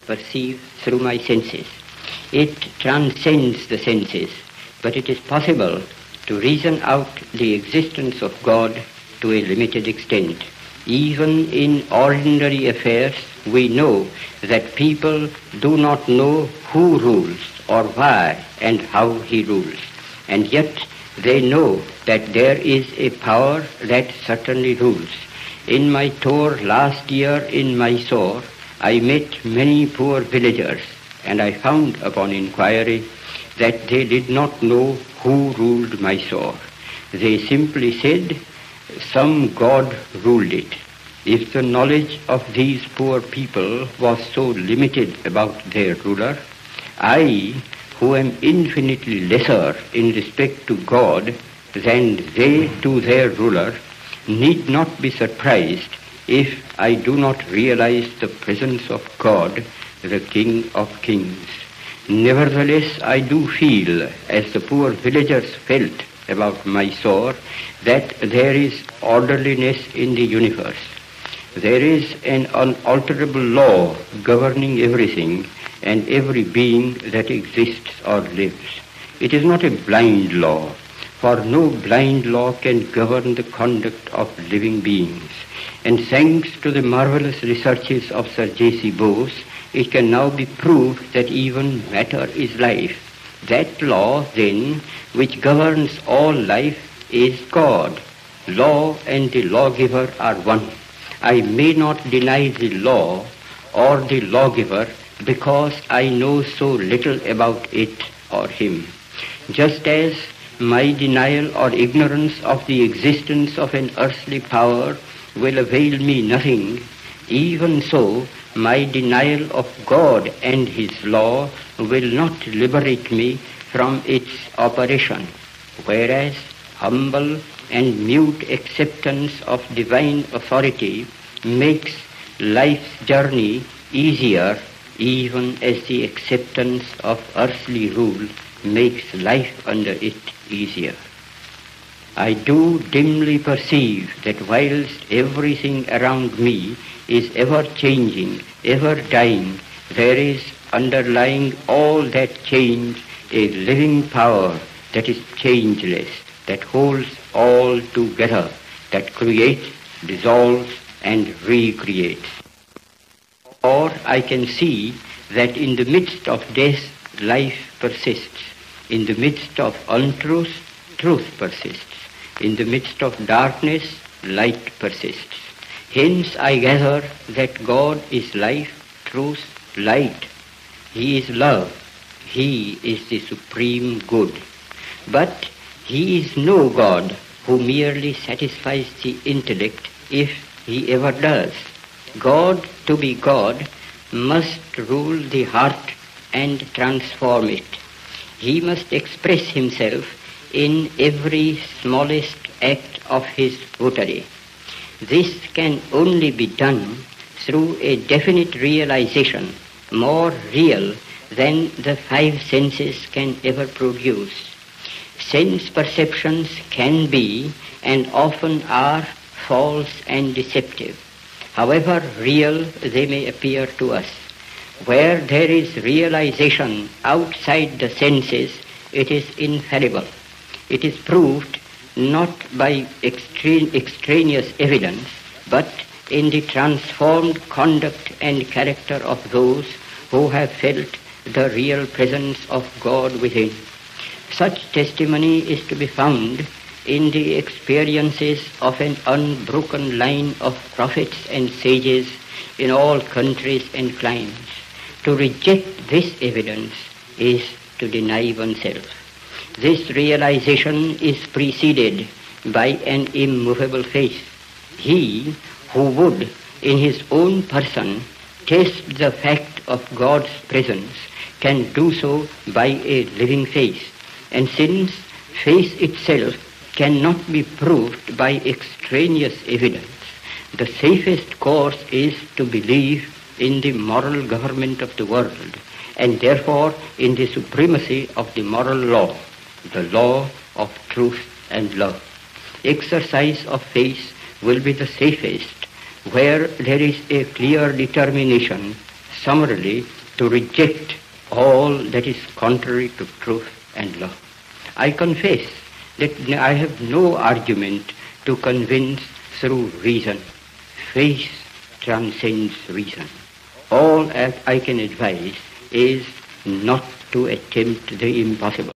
perceive through my senses. It transcends the senses, but it is possible to reason out the existence of God to a limited extent. Even in ordinary affairs, we know that people do not know who rules or why and how he rules. And yet they know that there is a power that certainly rules. In my tour last year in Mysore, I met many poor villagers, and I found upon inquiry that they did not know who ruled Mysore. They simply said, some god ruled it. If the knowledge of these poor people was so limited about their ruler, I, who am infinitely lesser in respect to God than they to their ruler, need not be surprised if I do not realize the presence of God, the King of Kings. Nevertheless, I do feel, as the poor villagers felt about Mysore, that there is orderliness in the universe. There is an unalterable law governing everything and every being that exists or lives. It is not a blind law, for no blind law can govern the conduct of living beings. And thanks to the marvelous researches of Sir J.C. Bose, it can now be proved that even matter is life. That law, then, which governs all life is God. Law and the lawgiver are one. I may not deny the law or the lawgiver because I know so little about it or him. Just as my denial or ignorance of the existence of an earthly power will avail me nothing, even so my denial of God and his law will not liberate me from its operation, whereas humble and mute acceptance of divine authority makes life's journey easier, even as the acceptance of earthly rule makes life under it easier. I do dimly perceive that whilst everything around me is ever changing, ever dying, there is underlying all that change a living power that is changeless, that holds all together, that creates, dissolves, and recreates. Or I can see that in the midst of death, life persists. In the midst of untruth, truth persists. In the midst of darkness, light persists. Hence I gather that God is life, truth, light. He is love. He is the supreme good. But he is no God who merely satisfies the intellect, if he ever does. God, to be God, must rule the heart and transform it. He must express himself in every smallest act of his votary. This can only be done through a definite realization, more real than the five senses can ever produce. Sense perceptions can be, and often are, false and deceptive. However real they may appear to us. Where there is realization outside the senses, it is infallible. It is proved not by extraneous evidence, but in the transformed conduct and character of those who have felt the real presence of God within. Such testimony is to be found in the experiences of an unbroken line of prophets and sages in all countries and climes. To reject this evidence is to deny oneself. This realization is preceded by an immovable faith. He who would, in his own person, test the fact of God's presence can do so by a living faith. And since faith itself cannot be proved by extraneous evidence, the safest course is to believe in the moral government of the world, and therefore in the supremacy of the moral law, the law of truth and love. Exercise of faith will be the safest where there is a clear determination, summarily to reject all that is contrary to truth and law. I confess that I have no argument to convince through reason. Faith transcends reason. All I can advise is not to attempt the impossible.